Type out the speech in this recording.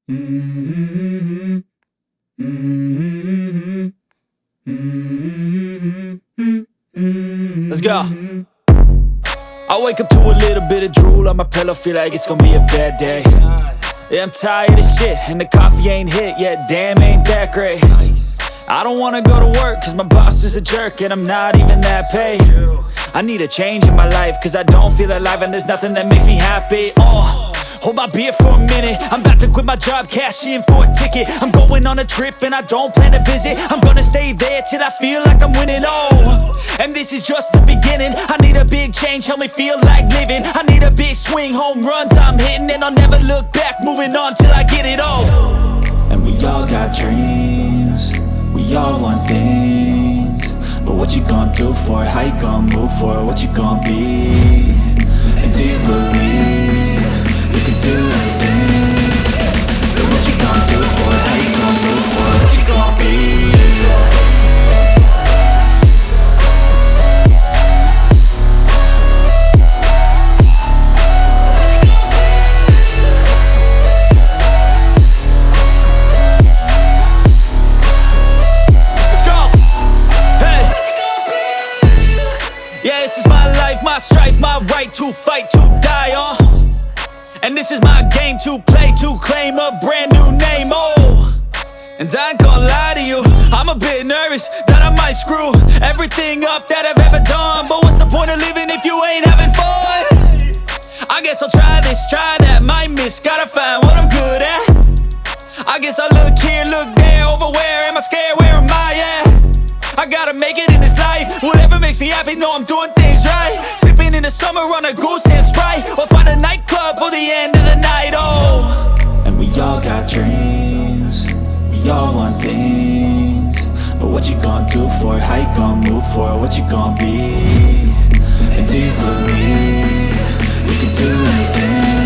Mm-hmm. Mm-hmm. Mm-hmm. Let's go. I wake up to a little bit of drool on my pillow, feel like it's gonna be a bad day. Yeah, I'm tired of shit, and the coffee ain't hit yet, damn, ain't that great. I don't wanna go to work, cause my boss is a jerk, and I'm not even that paid. I need a change in my life, cause I don't feel alive, and there's nothing that makes me happy. Hold my beer for a minute, I'm about to quit my job, cash in for a ticket. I'm going on a trip and I don't plan to visit. I'm gonna stay there till I feel like I'm winning, and this is just the beginning. I need a big change, help me feel like living. I need a big swing, home runs I'm hitting, and I'll never look back, moving on till I get it all. And we all got dreams, we all want things, but what you gonna do for it? How you gonna move for it? What you gonna be? And do you believe you can do anything? But what you gonna do for it? How you gonna move for it? What you gonna be? Yeah, this is my life, my strife, my right to fight, to die on. And this is my game to play, to claim a brand new name, And I ain't gonna lie to you, I'm a bit nervous that I might screw everything up that I've ever done. But what's the point of living if you ain't having fun? I guess I'll try this, try that, might miss, gotta find what I'm good at. I guess I look here, look there, over where am I scared, where am I at? I gotta make it in this life, whatever makes me happy, know I'm doing things right. Sipping in the summer on a goose and Sprite, or find a nightclub for the end of the night, And we all got dreams, we all want things, but what you gonna do for it? How you gonna move for it? What you gonna be? And do you believe you can do anything?